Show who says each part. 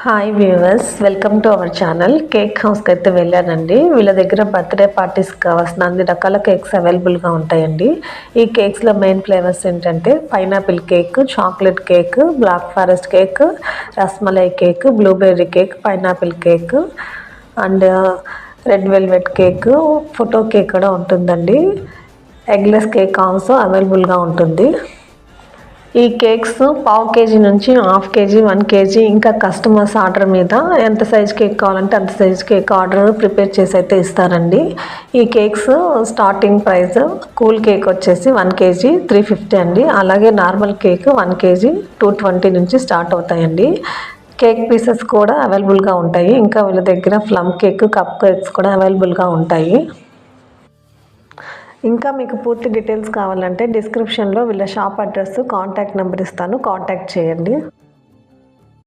Speaker 1: Hi viewers, welcome to our channel. Cake హౌస్కి అయితే వెళ్ళానండి. వీళ్ళ దగ్గర బర్త్డే పార్టీస్కి కావాల్సిన అన్ని రకాల కేక్స్ అవైలబుల్గా ఉంటాయండి. ఈ కేక్స్లో మెయిన్ ఫ్లేవర్స్ ఏంటంటే pineapple cake, chocolate cake, black forest cake, rasmalai cake, blueberry cake, pineapple cake and red velvet cake, photo cake కూడా ఉంటుందండి. ఎగ్లెస్ కేక్ ఆల్సో అవైలబుల్గా ఉంటుంది. ఈ కేక్స్ పావు కేజీ నుంచి హాఫ్ కేజీ, 1 కేజీ ఇంకా కస్టమర్స్ ఆర్డర్ మీద ఎంత సైజ్ కేక్ కావాలంటే అంత సైజ్ కేక్ ఆర్డర్ ప్రిపేర్ చేసి అయితే ఇస్తారండి. ఈ cakes starting price cool cake వచ్చేసి 1 కేజీ 350 అండి. అలాగే నార్మల్ కేక్ 1 కేజీ 220 నుంచి స్టార్ట్ అవుతాయండి. కేక్ పీసెస్ కూడా అవైలబుల్గా ఉంటాయి. ఇంకా వీళ్ళ దగ్గర ప్లమ్ కేక్, కప్ కేక్స్ కూడా అవైలబుల్గా ఉంటాయి. ఇంకా మీకు పూర్తి డీటెయిల్స్ కావాలంటే డిస్క్రిప్షన్లో వీళ్ళ షాప్ అడ్రస్, కాంటాక్ట్ నెంబర్ ఇస్తాను, కాంటాక్ట్ చేయండి.